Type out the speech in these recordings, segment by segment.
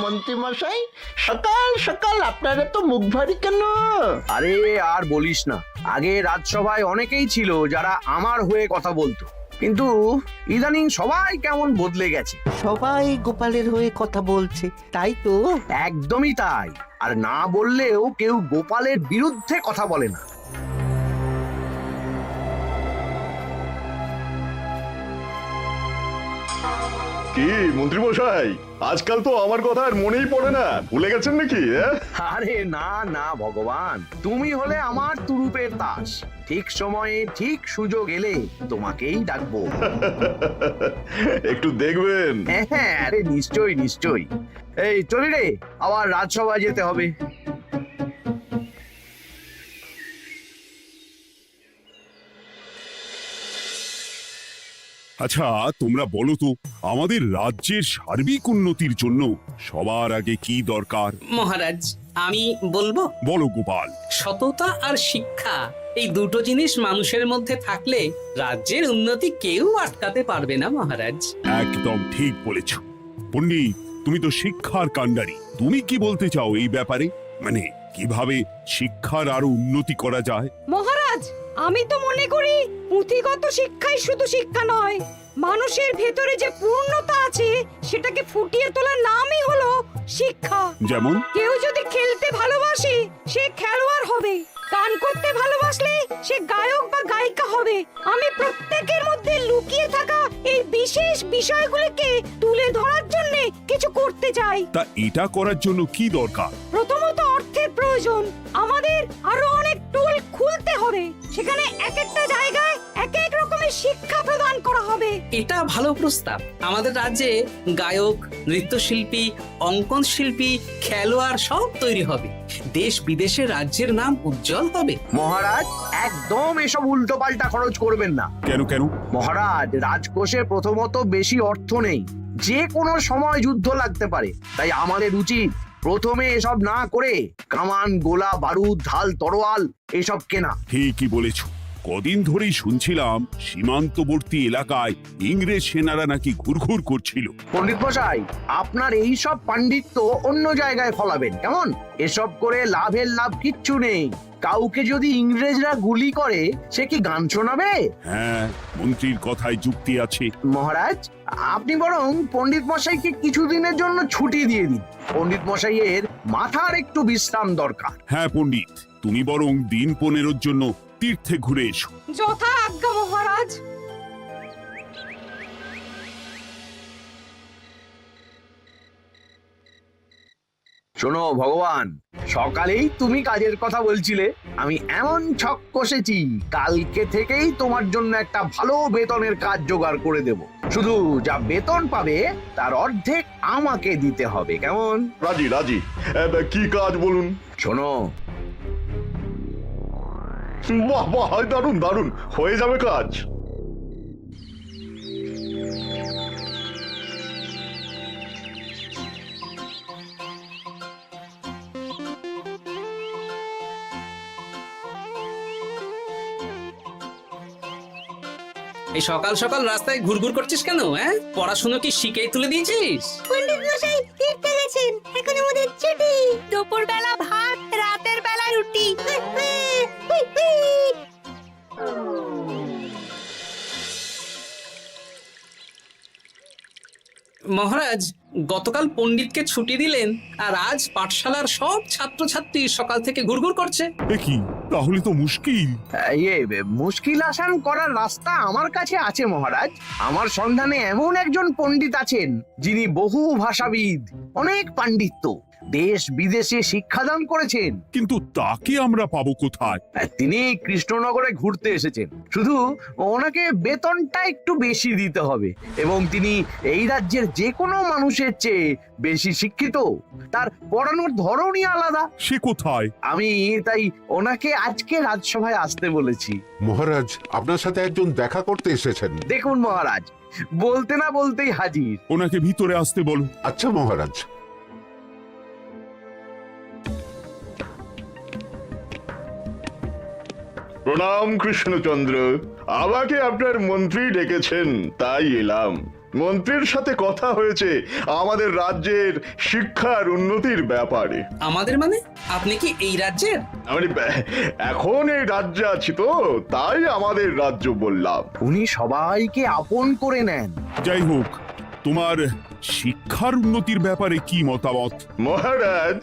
মন্ত্রী মশাই, সকাল সকাল আপনারা তো মুখ ভারী কেন? আরে আর বলিস না, আগে রাজসভায় অনেকেই ছিল যারা আমার হয়ে কথা বলতো, কিন্তু ইদানিং সবাই কেমন বদলে গেছে। সবাই গোপালের হয়ে কথা বলছে, তাই তো? একদমই তাই। আর না বললেও কেউ গোপালের বিরুদ্ধে কথা বলে না। কি মন্ত্রী মশাই, আজকাল তো আমার কথা আর মনেই পড়ে না, ভুলে গেছেন নাকি? আরে না না ভগবান, তুমি হলে আমার তুরুপের তাস। ঠিক সময়ে ঠিক সুযোগ এলে তোমাকেই ডাকবো। একটু দেখবেন। হ্যাঁ, আরে নিশ্চয়ই নিশ্চয়ই। এই চলি রে, আবার রাজসভায় যেতে হবে। আচ্ছা, তোমরা বলো তো, আমাদের রাজ্যের সার্বিক উন্নতির জন্য সবার আগে কি দরকার? মহারাজ, আমি বলবো। বলো গোপাল। সততা আর শিক্ষা, এই দুটো জিনিস মানুষের মধ্যে থাকলে রাজ্যের উন্নতি কেউ আটকাতে পারবে না মহারাজ। একদম ঠিক বলেছ পণ্ডিত, তুমি তো শিক্ষার কাণ্ডারি। তুমি কি বলতে চাও এই ব্যাপারে? মানে কিভাবে শিক্ষার আরো উন্নতি করা যায়? মহারাজ, আমি তো মনে করি পুঁথিগত শিক্ষাই শুধু শিক্ষা নয়, মানুষের ভেতরে যে পূর্ণতা আছে সেটাকে ফুটিয়ে তোলার নামই হলো শিক্ষা। যেমন? কেউ যদি খেলতে ভালোবাসে সে খেলোয়াড় হবে, গান করতে ভালোবাসলে সে গায়ক বা গায়িকা হবে। আমি প্রত্যেকের মধ্যে লুকিয়ে থাকা এই বিশেষ বিষয়গুলিকে তুলে ধরার জন্য কিছু করতে চাই। তা এটা করার জন্য কি দরকার? প্রথমত অর্থের প্রয়োজন। আমাদের আরো অনেক টুল খুলতে হবে, সেখানে এক একটা জায়গায় এক এক রকমের শিক্ষা প্রদান করা হবে। এটা ভালো প্রস্তাব। আমাদের রাজ্যে গায়ক, নৃত্যশিল্পী, অঙ্কন শিল্পী, খেলোয়াড় সব তৈরি হবে। দেশ বিদেশে রাজ্যের নাম উজ্জ্বল হবে। মহারাজ, একদম এসব উল্টো পাল্টা খরচ করবেন না। কেন কেন? মহারাজ, রাজকোষে প্রথমত বেশি অর্থ নেই, যে কোনো সময় যুদ্ধ লাগতে পারে। তাই আমাদের উচিত প্রথমে এসব না করে কামান, গোলা বারুদ, ঢাল, তরোয়াল এসব কেনা। ঠিকই বলেছ। কদিন ধরেই শুনছিলাম সীমান্তবর্তী এলাকায় ইংরেজ সেনারা নাকি ঘুরঘুর করছিল। পণ্ডিত মশাই, আপনার এই সব পাণ্ডিত্য অন্য জায়গায় ফলাবেন কেমন? এসব করে লাভের লাভ কিচ্ছু নেই। কাউকে যদি ইংরেজরা গুলি করে সে কি গান শোনাবে? হ্যাঁ, মন্ত্রীর কথায় যুক্তি আছে। মহারাজ, আপনি বরং পণ্ডিত মশাইকে কিছুদিনের জন্য ছুটি দিয়ে দিন। পণ্ডিত মশাইয়ের মাথার একটু বিশ্রাম দরকার। হ্যাঁ পণ্ডিত, তুমি বরং দিন 15 জন্য তীর্থে ঘুরে এসো। যথা আজ্ঞা মহারাজ। শোনো ভগবান, সকালেই তুমি কাজের কথা বলছিলে, আমি এমন ছক কষেছি কালকে থেকেই তোমার জন্য একটা ভালো বেতনের কাজ জোগাড় করে দেব। শুধু যা বেতন পাবে তার অর্ধেক আমাকে দিতে হবে, কেমন? রাজি রাজি। কি কাজ বলুন? শোনো, বাহ বাহ, দারুণ দারুণ, হয়ে যাবে কাজ। এই সকাল সকাল রাস্তায় ঘুরঘুর করছিস কেন? পড়াশুনো কি শিখেই তুলে দিয়েছিস? পণ্ডিত মশাই তীর্থে গেছেন, এখন আমাদের ছুটি। দুপুর বেলা ভাত, রাতের বেলা রুটি। মহারাজ, গতকাল পণ্ডিতকে ছুটি দিলেন আর আজ পাঠশালার সব ছাত্রছাত্রী সকাল থেকে ঘুরঘুর করছে। এ কি, তাহলে তো মুশকিল। মুশকিল আসান করার রাস্তা আমার কাছে আছে মহারাজ। আমার সন্ধানে এমন একজন পণ্ডিত আছেন যিনি বহু ভাষাবিদ, অনেক পাণ্ডিত্য, দেশ বিদেশে শিক্ষাদান করেছেন। কিন্তু তাকে আমরা পাবো কোথায়? তিনি কৃষ্ণনগরে ঘুরতে এসেছেন। শুধু ওনাকে বেতনটা একটু বেশি দিতে হবে, এবং তিনি এই রাজ্যের যে কোনো মানুষের চেয়ে বেশি শিক্ষিত। তার পড়ানোর ধরনই আলাদা। সে কোথায়? আমি তাই ওনাকে আজকে রাজসভায় আসতে বলেছি। মহারাজ, আপনার সাথে একজন দেখা করতে এসেছেন। দেখুন মহারাজ, বলতে না বলতেই হাজির। ওনাকে ভিতরে আসতে বলো। আচ্ছা মহারাজ। প্রণাম কৃষ্ণচন্দ্র, আমাকে আপনার মন্ত্রী ডেকেছেন, তাই এলাম। মন্ত্রীর সাথে কথা হয়েছে আমাদের রাজ্যের শিক্ষার উন্নতির ব্যাপারে। আমাদের মানে আপনি কি এই রাজ্যের? মানে এখন এই রাজ্যে আছি তো, তাই আমাদের রাজ্য বললাম। উনি সবাইকে আপন করে নেন। যাই হোক, তোমার শিক্ষার উন্নতির ব্যাপারে কি মতামত? মহারাজ,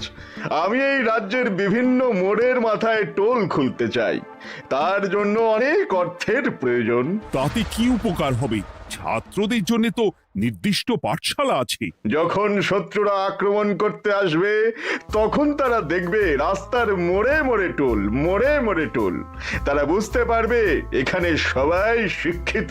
আমি এই রাজ্যের বিভিন্ন মোড়ের মাথায় টোল খুলতে চাই। তার জন্য অনেক অর্থের প্রয়োজন। তাতে কি উপকার হবে? ছাত্রদের জন্য তো নির্দিষ্ট পাঠশালা আছে। যখন শত্রুরা আক্রমণ করতে আসবে তখন তারা দেখবে রাস্তার মোড়ে মোড়ে টোল, মোড়ে মোড়ে টোল। তারা বুঝতে পারবে এখানে সবাই শিক্ষিত।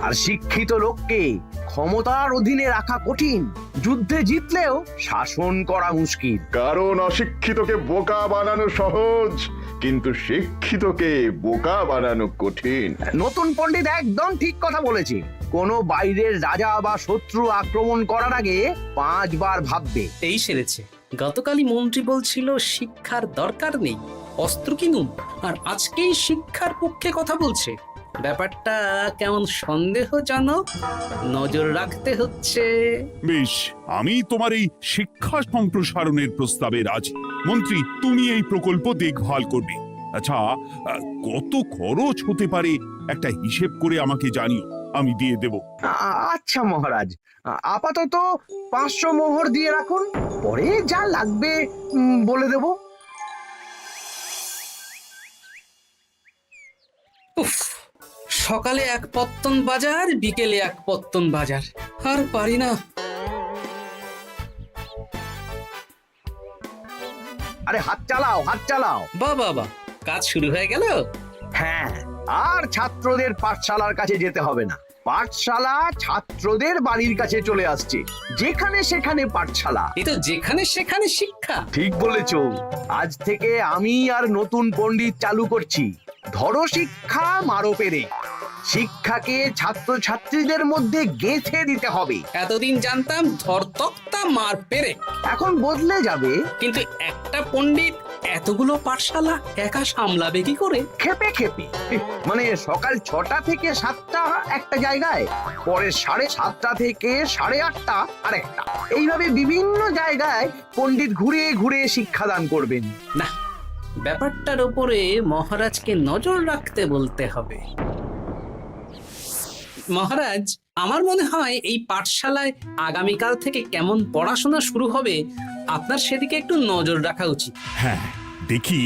আর শিক্ষিত লোককে ক্ষমতার অধীনে রাখা কঠিন, যুদ্ধে জিতলেও শাসন করা মুশকিল। কারণ অশিক্ষিতকে বোকা বানানো সহজ, কিন্তু শিক্ষিতকে বোকা বানানো কঠিন। নতুন পণ্ডিত একদম ঠিক কথা বলেছে। কোনো বাইরের রাজা বা শত্রু আক্রমণ করার আগে 5 বার ভাববে। এই সেরেছে। গতকালই মন্ত্রী বলছিল শিক্ষার দরকার নেই, অস্ত্র কিনুন, আর আজকেই শিক্ষার পক্ষে কথা বলছে। ব্যাপারটা কেমন সন্দেহজনক, নজর রাখতে হচ্ছে। বেশ, আমি তোমার এই শিক্ষা সম্প্রসারণের প্রস্তাবে রাজি। মন্ত্রী, তুমি এই প্রকল্প দেখভাল করবে। আচ্ছা, কত খরচ হতে পারে একটা হিসেব করে আমাকে জানিও, আমি দিয়ে দেব। আচ্ছা মহারাজ, আপাতত 500 মোহর দিয়ে রাখুন, পরে যা লাগবে বলে দেব। উফ, সকালে এক পত্তন বাজার, বিকেলে এক পত্তন বাজার, আর পারি না। আরে হাত চালাও, হাত চালাও। বাবা, কাজ শুরু হয়ে গেল। হ্যাঁ, আর ছাত্রদের পাঠশালার কাছে যেতে হবে না। পাঠশালা ছাত্রদের বাড়ির কাছে চলে আসছে। যেখানে সেখানে পাঠশালা। এই তো যেখানে সেখানে শিক্ষা। ঠিক বলেছো। আজ থেকে আমি আর নতুন পণ্ডিত চালু করছি। ধরো শিক্ষা, মারো পেরে। শিক্ষাকে ছাত্রছাত্রীদের মধ্যে গেঁথে দিতে হবে। এতদিন জানতাম ধরতক্তা মার পেরে, এখন বদলে যাবে। কিন্তু একটা পণ্ডিত এতগুলো পাঠশালা একা সামলাবে কি করে? খেপে খেপে। মানে সকাল 6টা থেকে 7টা একটা জায়গায়, পরে 7:30 থেকে 8:30 আরেকটা। এইভাবে বিভিন্ন জায়গায় পণ্ডিত ঘুরে ঘুরে শিক্ষাদান করবেন। না, ব্যাপারটার উপরে মহারাজকে নজর রাখতে বলতে হবে। মহারাজ, আমার মনে হয় এই পাঠশালায় আগামীকাল থেকে কেমন পড়াশোনা শুরু হবে, আপনার সেদিকে একটু নজর রাখা উচিত। হ্যাঁ, দেখি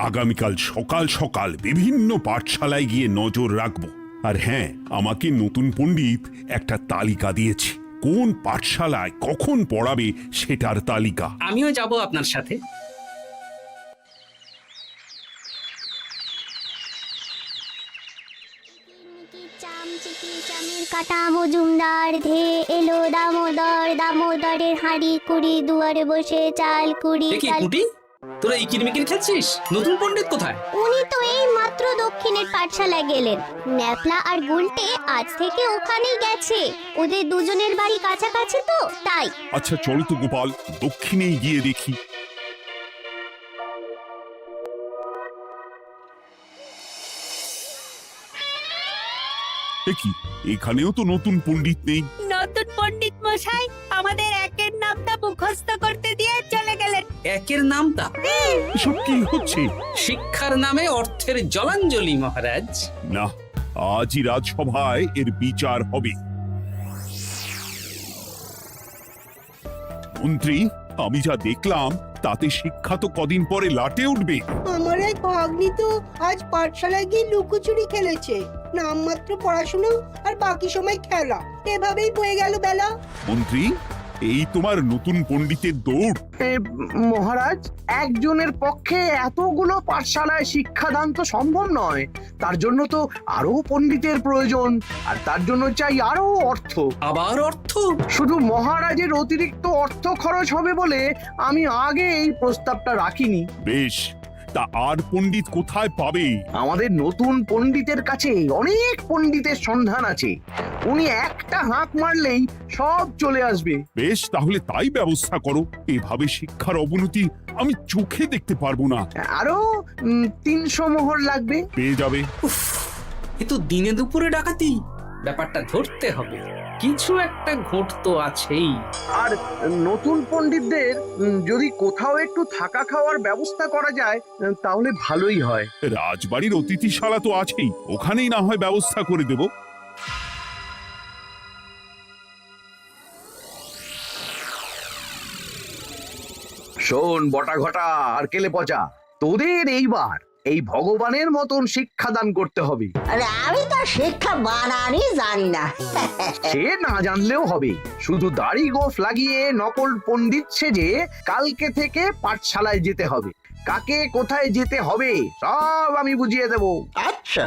আগামীকাল সকাল সকাল বিভিন্ন পাঠশালায় গিয়ে নজর রাখবো। আর হ্যাঁ, আমাকে নতুন পণ্ডিত একটা তালিকা দিয়েছে, কোন পাঠশালায় কখন পড়াবে সেটার তালিকা। আমিও যাব আপনার সাথে। কাটা মজুমদার ধে এলো দামোদর, দামোদরের হাঁড়ি কুড়ি, দুয়ারে বসে চাল কুড়ি। এ কি কুটি, তোরা এই কিরমিকির খেলছিস? নতুন পণ্ডিত কোথায়? উনি তো এই মাত্র দক্ষিণের পাঠশালায় গেলেন। ন্যাপলা আর গুলটে আজ থেকে ওখানেই গেছে। ওদের দুজনের বাড়ি কাছাকাছি তো, তাই। আচ্ছা চলো তো গোপাল, দক্ষিণেই গিয়ে দেখি। কি, এখানেও তো নতুন পণ্ডিত নেই। নতুন পণ্ডিত মশাই আমাদের একের নামটা মুখস্থ করতে দিয়ে চলে গেলেন। একের নামটা? এসব কি হচ্ছে? শিক্ষার নামে অর্থের জলাঞ্জলি মহারাজ। না, আজই রাজসভায় এর বিচার হবে। মন্ত্রী, আমি যা দেখলাম তাতে শিক্ষা তো কদিন পরে লাটে উঠবে। আমার এক ভাগ্নি তো আজ পাঠশালায় গিয়ে লুকোচুরি খেলেছে। নামমাত্র পড়াশুনো আর বাকি সময় খেলা, এভাবেই বয়ে গেল বেলা। মন্ত্রী, এই তোমার নতুন পণ্ডিতের দৌড়। মহারাজ, একজনের পক্ষে এতগুলো পাঠশালায় শিক্ষাদান তো সম্ভব নয়। তার জন্য তো আরো পণ্ডিতের প্রয়োজন, আর তার জন্য চাই আরো অর্থ। আবার অর্থ? শুধু মহারাজের অতিরিক্ত অর্থ খরচ হবে বলে আমি আগে এই প্রস্তাবটা রাখিনি। বেশ, তা আর পণ্ডিত কোথায় পাবে? আমাদের নতুন পণ্ডিতের কাছে অনেক পণ্ডিতের সন্ধান আছে। উনি একটা হাঁক মারলেই সব চলে আসবে। বেশ, তাহলে তাই ব্যবস্থা করো। এভাবে শিক্ষার অবনতি আমি চোখে দেখতে পারবো না। আরো 300 মোহর লাগবে। পেয়ে যাবে। উফ, এ তো দিনে দুপুরে ডাকাতি। ব্যাপারটা ধরতে হবে। কিছু একটা ঘোট তো আছেই। আর নতুন পণ্ডিতদের যদি কোথাও একটু থাকা খাওয়ার ব্যবস্থা করা যায় তাহলে ভালোই হয়। রাজবাড়ির অতিথিশালা তো আছেই, ওখানেই না হয় ব্যবস্থা করে দেব। শোন বটা ঘটা আর কেলে পচা, তোদের এইবার এই ভগবানের মতন শিক্ষাদান করতে হবে। আরে আমি তো শিক্ষা বানানই জানি না। সে না জানলেও হবে, শুধু দাড়ি গোফ লাগিয়ে নকল পণ্ডিত সেজে কালকে থেকে পাঠশালায় যেতে হবে। কাকে কোথায় যেতে হবে সব আমি বুঝিয়ে দেব। আচ্ছা,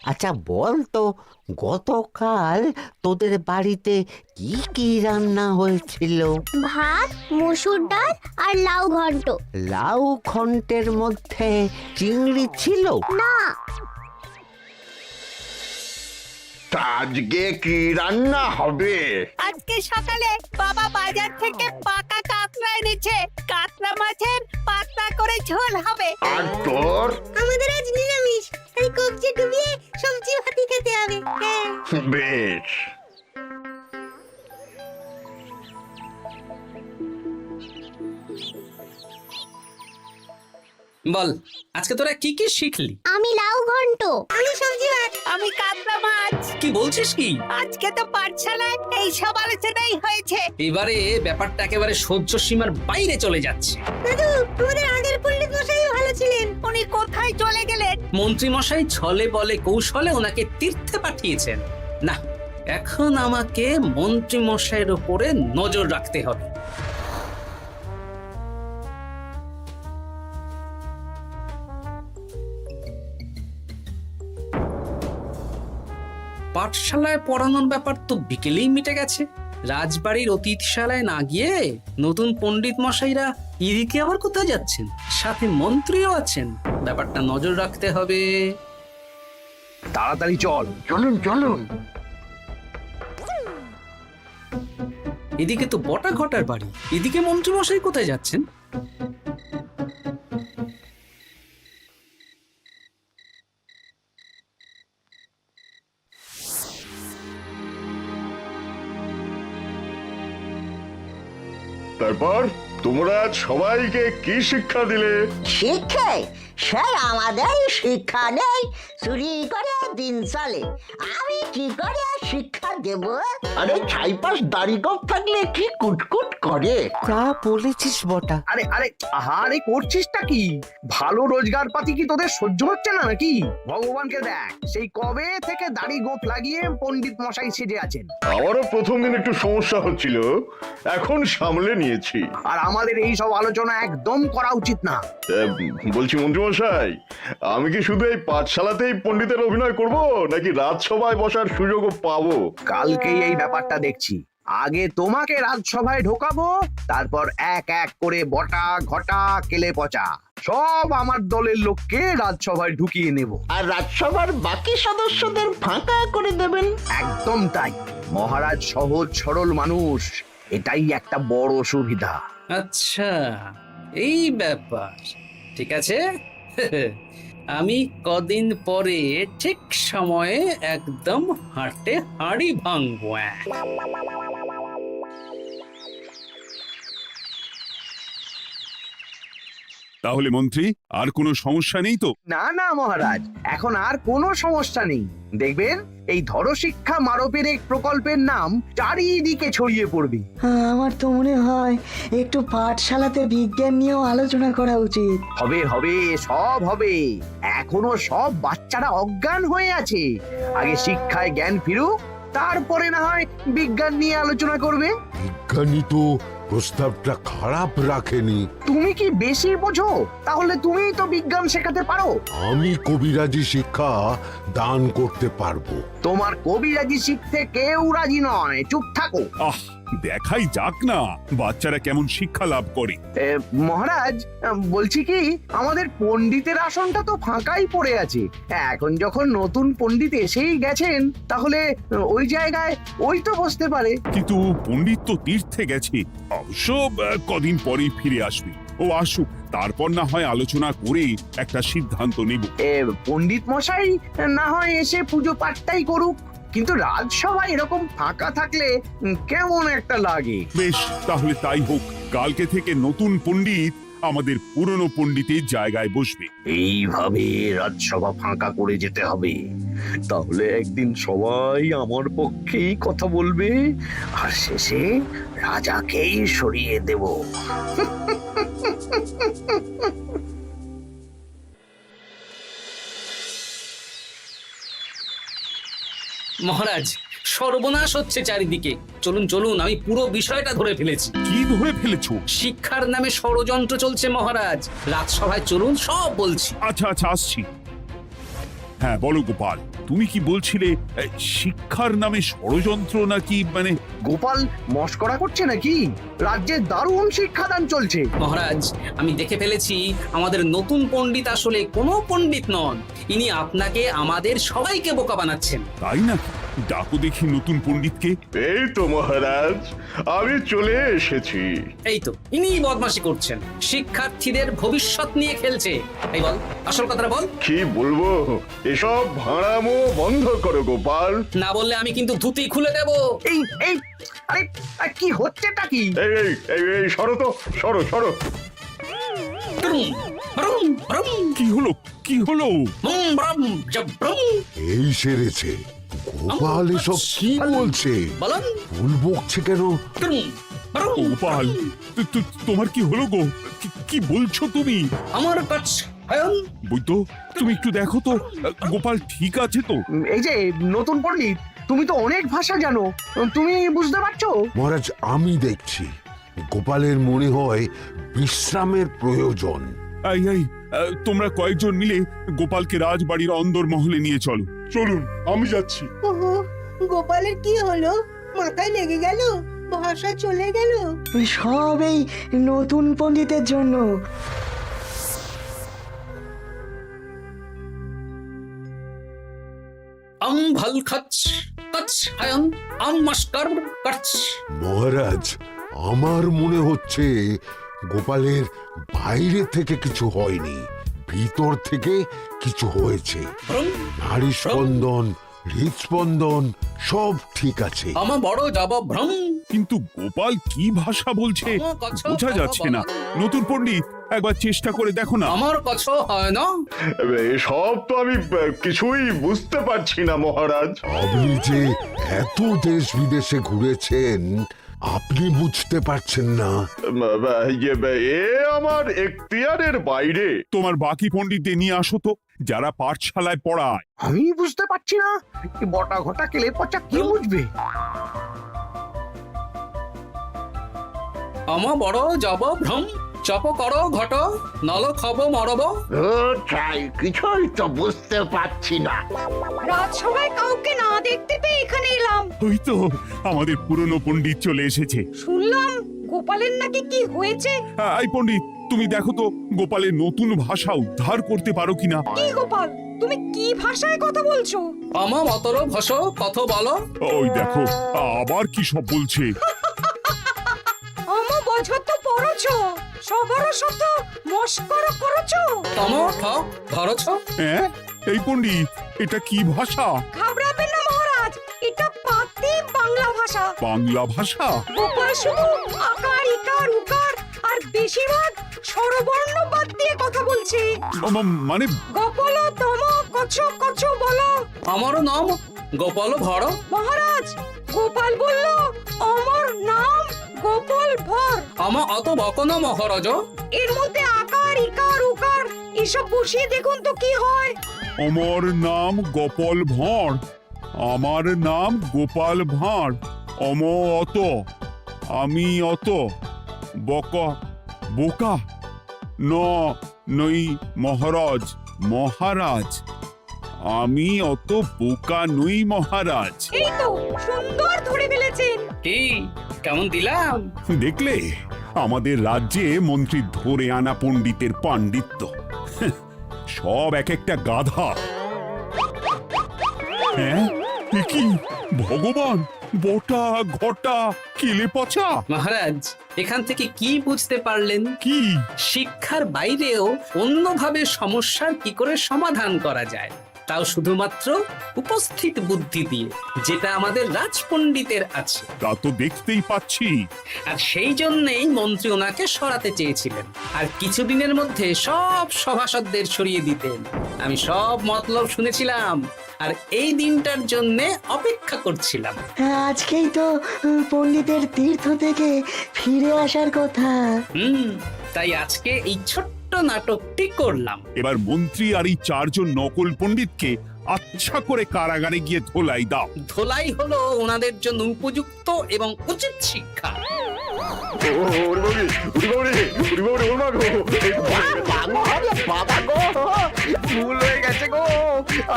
আচ্ছা বল তো, গতকাল তোদের বাড়িতে কি কি রান্না হয়েছিল? ভাত, মসুর ডাল আর লাউ ঘন্ট। লাউ ঘন্টের মধ্যে চিংড়ি ছিল? না, তা আজকে কি রান্না হবে? আজকে সকালে বাবা বাজার থেকে পাকা কাতলা এনেছে। কাতলা মাছের পাতলা করে ঝোল হবে। আর তোর? আমাদের আজ নিরামিষ, এই কবজি ডুবিয়ে সবজি ভাতি খেতে হবে। বেশ। বল, আজকে তোরা কি কি শিখলি? আমি লাউ ঘন্ট। আমি সবজি ভাত। আমি কাতলা মাছ। কি বলছিস কি? আজকে তো পাঠশালায় এই সব আলোচনাই হয়েছে। এবারে ব্যাপারটা একেবারে সহ্য সীমার বাইরে চলে যাচ্ছে। দাদু, আমাদের আগের পণ্ডিত মশাই ভালো ছিলেন। উনি কোথায় চলে গেলেন? মন্ত্রী মশাই ছলে বলে কৌশলে ওনাকে তীর্থে পাঠিয়েছেন। না, এখন আমাকে মন্ত্রী মশাইয়ের উপরে নজর রাখতে হবে। পাঠশালায় পড়ানোর ব্যাপার তো বিকেলেই মিটে গেছে। রাজবাড়ির অতিথিশালায় না গিয়ে নতুন পণ্ডিত মশাইরা এদিকে আবার কোথায় যাচ্ছেন? সাথে মন্ত্রীও আছেন, ব্যাপারটা নজর রাখতে হবে। তাড়াতাড়ি চল। চলুন চলুন। এদিকে তো বটা ঘটার বাড়ি, এদিকে মন্ত্রী মশাই কোথায় যাচ্ছেন? তারপর তোমরা সবাইকে কি শিক্ষা দিলে? শিক্ষে সে আমাদের শিক্ষা নেই, চুরি করে দিন চলে। আমি কি করে শিক্ষা দেব? আরে ছাইপাশ দাড়ি গোঁফ থাকলে কি কুটকুট করে? তা বলেছিস বটা। আরে আরে আহারে করছিসটা কি? ভালো রোজগার পাতি কি তোদের সহ্য হচ্ছে না নাকি? ভগবানকে দেখ, সেই কবে থেকে দাড়ি গোঁফ লাগিয়ে পণ্ডিত মশাই সেজে আছেন। আমারও প্রথম দিন একটু সমস্যা হচ্ছিল, এখন সামলে নিয়েছি। আর আমাদের এই সব আলোচনা একদম করা উচিত না। বলছি মন্ত্রীমশাই, আমি কি শুধু এই পাঠশালাতেই পণ্ডিতের অভিনয় করব, নাকি রাজসভায় বসার সুযোগও পাবো? কালকেই এই ব্যাপারটা দেখছি। আগে তোমাকে রাজসভায় ঢোকাবো, তারপর এক এক করে বটা ঘটা কেলে পচা সব আমার দলের লোককে রাজসভায় ঢুকিয়ে নেব। আর রাজসভার বাকি সদস্যদের ফাঁকা করে দেবেন। একদম তাই। মহারাজ সহজ সরল মানুষ, এটাই একটা বড় সুবিধা। আচ্ছা, এই ব্যাপার। ঠিক আছে, আমি কদিন পরে ঠিক সময়ে একদম হাটে হাড়ি ভাঙবো। তাহলে মন্ত্রী, আর কোনো সমস্যা নেই তো? না না মহারাজ, এখন আর কোনো সমস্যা নেই। দেখবেন এই ধরশিক্ষা মারপের এক প্রকল্পের নাম চারিদিকে ছড়িয়ে পড়বে। আমার তো মনে হয় একটু পাঠশালাতে বিজ্ঞান নিয়েও আলোচনা করা উচিত। হবে হবে, সব হবে। এখনো সব বাচ্চারা অজ্ঞান হয়ে আছে। আগে শিক্ষায় জ্ঞান ফিরুক, তারপরে না হয় বিজ্ঞান নিয়ে আলোচনা করবে। বিজ্ঞানী তো প্রস্তাবটা খারাপ রাখেনি। তুমি কি বেশি বোঝো? তাহলে তুমিই তো বিজ্ঞান শেখাতে পারো। আমি কবিরাজি শিক্ষা দান করতে পারবো। তোমার কবিরাজি শিখতে কেউ রাজি নয়, চুপ থাকো। আহ, দেখাই যাক না বাচ্চারা কেমন শিক্ষা লাভ করে। মহারাজ, বলছি কি, আমাদের পণ্ডিতের আসনটা তো ফাঁকাই পড়ে আছে। এখন যখন নতুন পণ্ডিত এসেই গেছেন, তাহলে ওই জায়গায় ওই তো বসতে পারে। কিন্তু পণ্ডিত তো তীর্থে গেছে, অবশ্য কদিন পরেই ফিরে আসবে। ও আসুক, তারপর না হয় আলোচনা করে একটা সিদ্ধান্ত নেব। পণ্ডিত মশাই না হয় এসে পুজো পাঠটাই করুক, কিন্তু রাজসভা এরকম ফাঁকা থাকলে কেমন একটা লাগে। বেশ, তাহলে তাই হোক। কালকে থেকে নতুন পণ্ডিত আমাদের পুরনো পণ্ডিতের জায়গায় বসবে। এইভাবে রাজসভা ফাঁকা করে যেতে হবে, তাহলে একদিন সবাই আমার পক্ষেই কথা বলবে, আর শেষে রাজাকেই সরিয়ে দেব। মহারাজ, সর্বনাশ হচ্ছে চারিদিকে। চলুন চলুন, আমি পুরো বিষয়টা ধরে ফেলেছি। কি ধরে ফেলেছো? শিক্ষার নামে ষড়যন্ত্র চলছে মহারাজ। রাজসভায় চলুন, সব বলছি। আচ্ছা আচ্ছা, আসছি। হ্যাঁ বলো গোপাল, তুমি কি বলছিলে শিক্ষার নামে ষড়যন্ত্র নাকি? মানে গোপাল মস্করা করছে নাকি? রাজ্যে দারুণ শিক্ষাদান চলছে। মহারাজ, আমি দেখে ফেলেছি আমাদের নতুন পণ্ডিত আসলে কোনো পণ্ডিত নন। ইনি আপনাকে, আমাদের সবাইকে বোকা বানাচ্ছেন। তাই নাকি? ডাকো দেখি নতুন পণ্ডিতকে। এই তো মহারাজ, আমি চলে এসেছি। এই তো, ইনিই বদমাশি করছেন, শিক্ষার্থীদের ভবিষ্যৎ নিয়ে খেলছে। এই বল, আসল কথাটা বল। কি বলবো, এসব ভাড়ামো বন্ধ করো গোপাল। না বললে আমি কিন্তু ধুতি খুলে দেব। এই এই আরে কি হচ্ছেটা কি? এই এই এই এই সরো তো, সরো সরো। ব্রুম, ব্রুম, ব্রুম, কি হলো, কি হলো? বুম, ব্রুম, জাব্রুম। এই সেরেছে। গোপাল এসব কি বলছে? বলুন। ভুল বকছে কেন? ব্রুম, ব্রুম, গোপাল, তোমার কি হলো গো? কি বলছো তুমি? আমার কাছে বৈদ্য, তুমি একটু দেখো তো গোপাল ঠিক আছে তো? এই যে নতুন পণ্ডিত, তুমি তো অনেক ভাষা জানো, তুমি বুঝতে পারছো? মহারাজ, আমি দেখছি গোপালের মনে হয় বিশ্রামের প্রয়োজন। এই এই, তোমরা কয়েকজন মিলে গোপালকে রাজবাড়ির অন্দর মহলে নিয়ে চলো। চলুন, আমি যাচ্ছি। ওহো, গোপালের কি হলো? মাথায় লেগে গেল? ভাষা চলে গেল? সব এই নতুন পণ্ডিতের জন্য। ভাল খাচ্ছ কাছ হায়ন মাস্টার কাছ। মহারাজ, আমার মনে হচ্ছে গোপালের বাইরে থেকে কিছু হয়নি, ভিতর থেকে কিছু হয়েছে। নাড়ি স্পন্দন, হৃদস্পন্দন সব ঠিক আছে। আমার বড় যাব ভ্রম। কিন্তু গোপাল কি ভাষা বলছে বোঝা যাচ্ছে না। নতুন পণ্ডিত, একবার চেষ্টা করে দেখো না। আমার কথা হয় না। এসব তো আমি কিছুই বুঝতে পারছি না মহারাজ। আপনি যে এত দেশ বিদেশে ঘুরেছেন, আপনি বুঝতে পারছেন না? এ আমার এখতিয়ারের বাইরে। তোমার বাকি পণ্ডিতদের নিয়ে আসো তো, যারা পাঠশালায় পড়ায়। আমি বুঝতে পারছি না, বটা ঘটা কেলে পচা কি বুঝবে? আমার বড় যাব ভ্রম। চপ করো ঘট, নল খাব মরব। কিছুই তো বুঝতে পারছি না। রাজসভায় কাউকে না দেখতে পেয়ে এখানে এলাম। ওই তো আমাদের পুরনো পণ্ডিত চলে এসেছে। শুনলাম গোপালের নাকি কি হয়েছে। এই পণ্ডিত, তুমি দেখো তো গোপালের নতুন ভাষা উদ্ধার করতে পারো কিনা। কি গোপাল, তুমি কি ভাষায় কথা বলছো? আমার মতর ভাষ কত বলো। ওই দেখো আবার কি সব বলছে। আমো বছর তো পড়ছো, সবার সাথে মস্করা করছো। তম ঠক ধরছ। হ্যাঁ, এই পণ্ডিত, এটা কি ভাষা? ঘাবড়াবেন না মহারাজ, এটা পাতি বাংলা ভাষা। বাংলা ভাষা? গোপাল শুধু আকার ইকার উকার আর বেশিরভাগ স্বরবর্ণ বাদ দিয়ে কথা বলছে। মানে গোপাল তম কছ কছ বলো। আমার নাম গোপাল ভর। মহারাজ, গোপাল বলল আমার নাম গোপাল ভর। আমার অত বকন মহারাজ। এর মধ্যে আকার ইকার উকার এসব বসিয়ে দেখুন তো কি হয়। আমার নাম গোপাল ভাঁড়। আমার নাম গোপাল ভাঁড়। অত, আমি অত, বকা বোকা, নই মহারাজ। মহারাজ, আমি অত বোকা নই মহারাজ। এই তো সুন্দর ধরে ফেলেছেন। কি কেমন দিলাম? দেখলে আমাদের রাজ্যে মন্ত্রী ধরে আনা পণ্ডিতের পাণ্ডিত্য। সব এক একটা গাধা। হ্যাঁ, এ কি ভগবান, বটা ঘটা কেলে পচা। মহারাজ, এখান থেকে কি বুঝতে পারলেন? কি? শিক্ষার বাইরেও অন্যভাবে সমস্যার কি করে সমাধান করা যায়, তাও শুধুমাত্র উপস্থিত বুদ্ধি দিয়ে, যেটা আমাদের রাজপণ্ডিতের আছে। তা তো দেখতেই পাচ্ছি। আর সেই জন্যেই মন্ত্রী ওনাকে সরাতে চেয়েছিলেন, আর কিছুদিনের মধ্যে সব সভাসদদের সরিয়ে দিতেন। আমি সব মতলব শুনেছিলাম, আর এই দিনটার জন্য অপেক্ষা করছিলাম। আজকেই তো পণ্ডিতের তীর্থ থেকে ফিরে আসার কথা। তাই আজকে এই ছোট্ট নাটকটি করলাম। এবার মন্ত্রী আর এই 4 জন নকল পণ্ডিতকে আচ্ছা করে কারাগারে গিয়ে ধোলাই দাও। ধোলাই হলো ওনাদের জন্য উপযুক্ত এবং উচিত শিক্ষা। বাবা গো, ভুল হয়ে গেছে গো।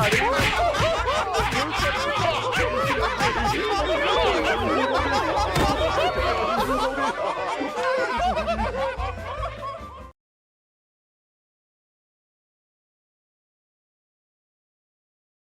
আরে